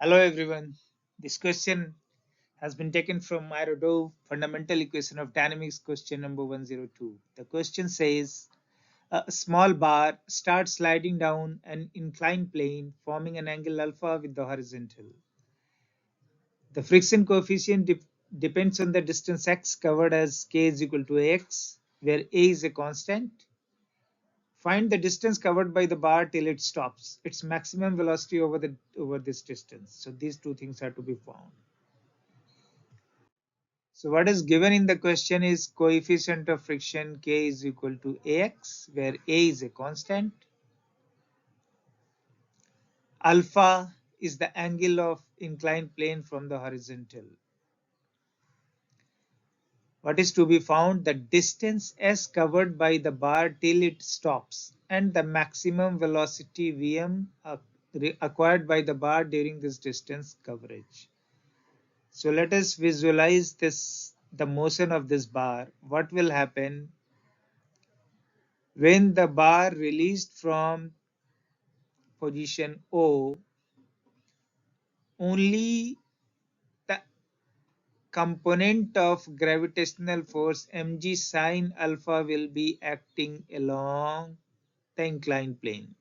Hello everyone. This question has been taken from Irodov Fundamental Equation of Dynamics question number 102. The question says a small bar starts sliding down an inclined plane forming an angle alpha with the horizontal. The friction coefficient depends on the distance x covered as k is equal to ax, where a is a constant. Find the distance covered by the bar till it stops, its maximum velocity over this distance. So these two things are to be found. So what is given in the question is coefficient of friction k is equal to ax, where a is a constant. Alpha is the angle of inclined plane from the horizontal. What is to be found? The distance s covered by the bar till it stops and the maximum velocity vm acquired by the bar during this distance coverage. So let us visualize the motion of this bar. What will happen when the bar released from position O? Only the component of gravitational force mg sine alpha will be acting along the inclined plane.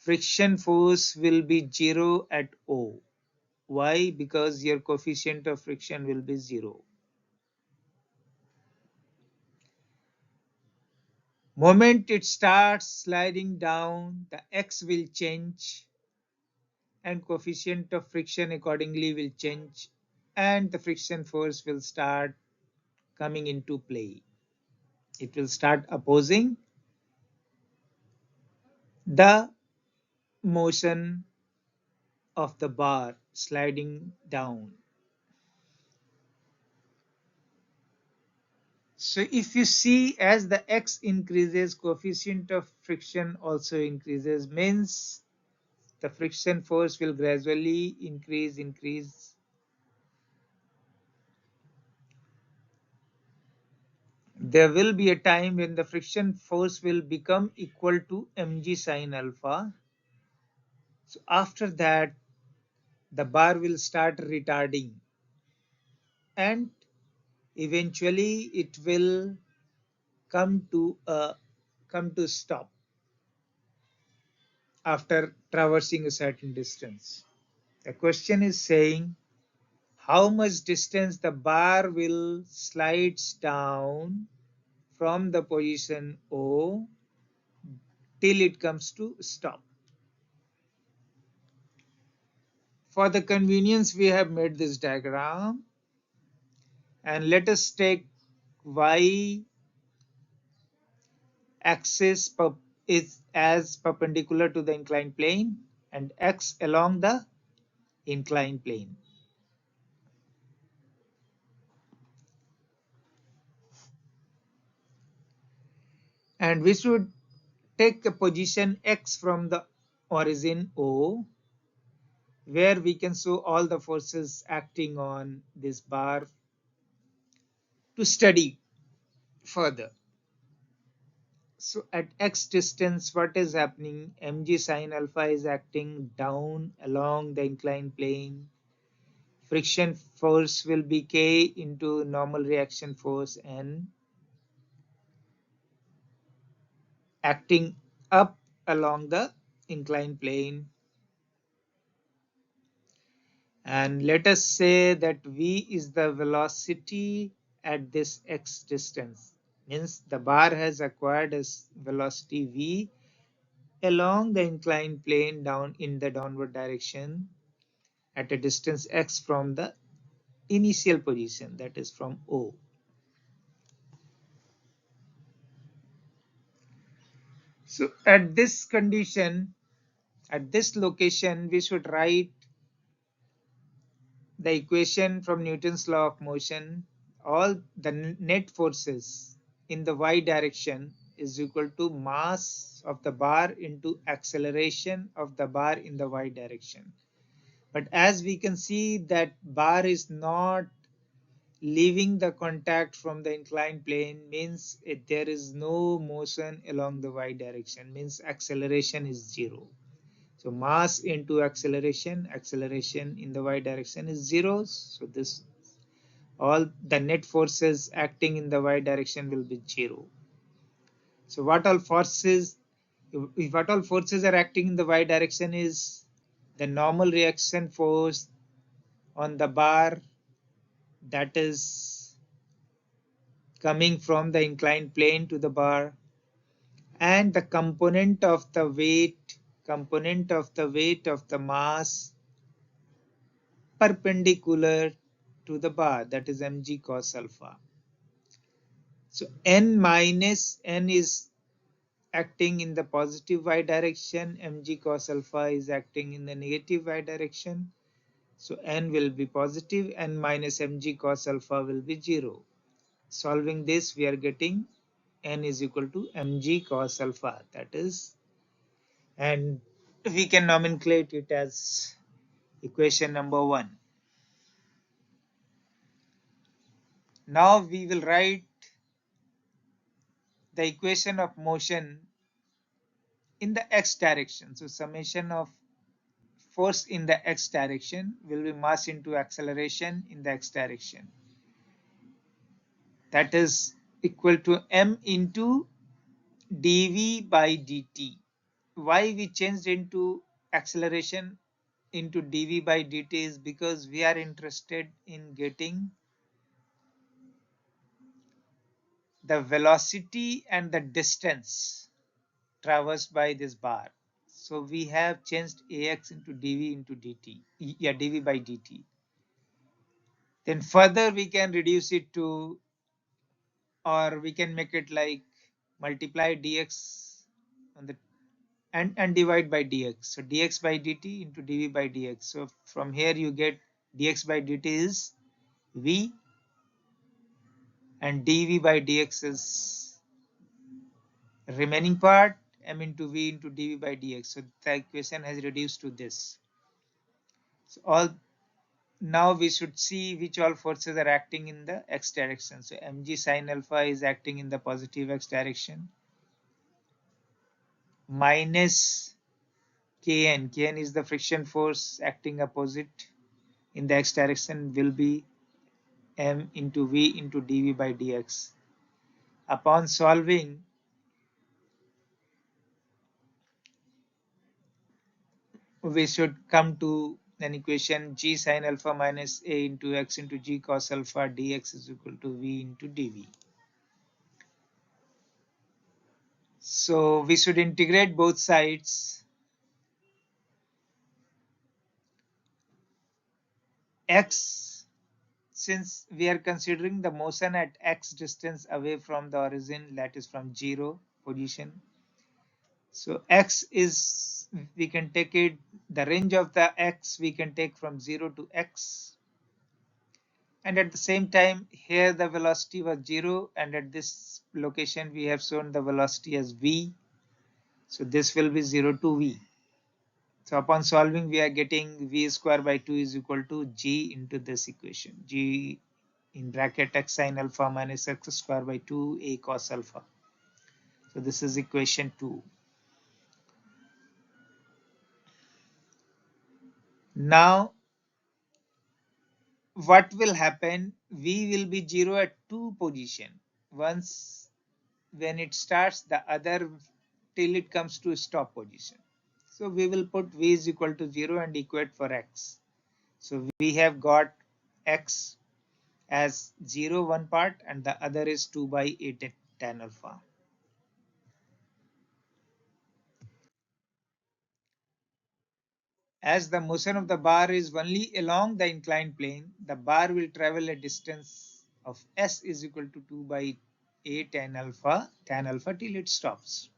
Friction force will be 0 at O. Why? Because your coefficient of friction will be 0. Moment it starts sliding down, the x will change and coefficient of friction accordingly will change, and the friction force will start coming into play. It will start opposing the motion of the bar sliding down. So if you see, as the x increases, coefficient of friction also increases, means the friction force will gradually increase. There will be a time when the friction force will become equal to mg sine alpha. So after that, the bar will start retarding and eventually it will come to stop after traversing a certain distance. The question is saying how much distance the bar will slides down from the position O till it comes to stop. For the convenience, we have made this diagram, and let us take y axis is as perpendicular to the inclined plane and x along the inclined plane. And we should take a position x from the origin O, where we can show all the forces acting on this bar to study further. So at x distance, what is happening? Mg sine alpha is acting down along the inclined plane. Friction force will be k into normal reaction force N, acting up along the inclined plane. And let us say that v is the velocity at this x distance. Means the bar has acquired a velocity v along the inclined plane down in the downward direction at a distance x from the initial position, that is from O. So at this condition, at this location, we should write the equation from Newton's law of motion. All the net forces in the y direction is equal to mass of the bar into acceleration of the bar in the y direction. But as we can see that bar is not leaving the contact from the inclined plane, means there is no motion along the y direction, means acceleration is 0. So mass into acceleration, acceleration in the y direction is 0. So this all the net forces acting in the y direction will be 0. So what all forces, if what all forces are acting in the y direction is the normal reaction force on the bar that is coming from the inclined plane to the bar, and the component of the weight of the mass perpendicular to the bar, that is mg cos alpha. So n is acting in the positive y direction, mg cos alpha is acting in the negative y direction. So n will be positive, n minus mg cos alpha will be 0. Solving this, we are getting n is equal to mg cos alpha, that is, and we can nomenclate it as equation number 1. Now we will write the equation of motion in the x direction. So summation of force in the x direction will be mass into acceleration in the x direction. That is equal to m into dv by dt. Why we changed into acceleration into dv by dt is because we are interested in getting the velocity and the distance traversed by this bar. So we have changed ax into dv into dt, yeah, dv by dt. Then further we can reduce it to, or we can make it like multiply dx on the and divide by dx. So dx by dt into dv by dx. So from here you get dx by dt is v and dv by dx is remaining part, m into v into dv by dx. So the equation has reduced to this. So all now we should see which all forces are acting in the x direction. So mg sine alpha is acting in the positive x direction, minus kn is the friction force acting opposite in the x direction, will be m into v into dv by dx. Upon solving, we should come to an equation g sine alpha minus a into x into g cos alpha dx is equal to v into dv. So we should integrate both sides. X, since we are considering the motion at x distance away from the origin, that is from 0 position. So x is, we can take it, the range of the x we can take from 0 to x. And at the same time, here the velocity was 0, and at this location we have shown the velocity as v. So this will be 0 to v. So upon solving, we are getting v square by 2 is equal to g into this equation. G in bracket x sine alpha minus x square by 2 a cos alpha. So this is equation 2. Now what will happen? V will be 0 at 2 position. Once when it starts, the other till it comes to stop position. So we will put v is equal to 0 and equate for x. So we have got x as 0 one part and the other is 2 by 8 tan alpha. As the motion of the bar is only along the inclined plane, the bar will travel a distance of s is equal to 2 by a tan alpha till it stops.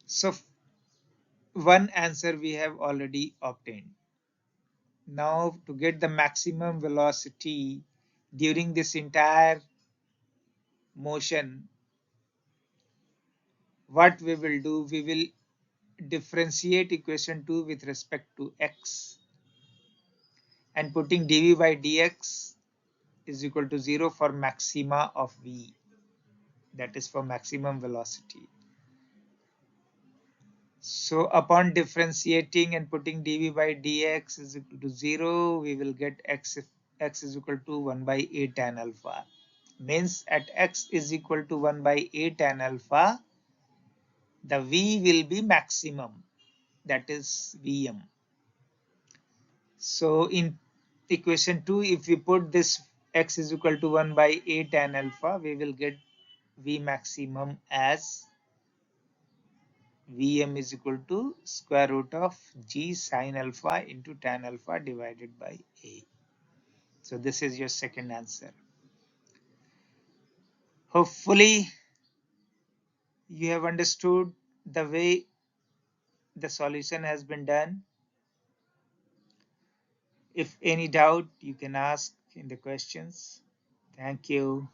So one answer we have already obtained. Now to get the maximum velocity during this entire motion, what we will do, we will differentiate equation 2 with respect to x and putting dv by dx is equal to 0 for maxima of v, that is for maximum velocity. So upon differentiating and putting dv by dx is equal to 0, we will get x is equal to 1 by a tan alpha. Means at x is equal to 1 by a tan alpha, the v will be maximum, that is Vm. So in equation 2, if we put this x is equal to 1 by a tan alpha, we will get V maximum as Vm is equal to square root of g sine alpha into tan alpha divided by a. So this is your second answer. Hopefully you have understood the way the solution has been done. If any doubt, you can ask in the questions. Thank you.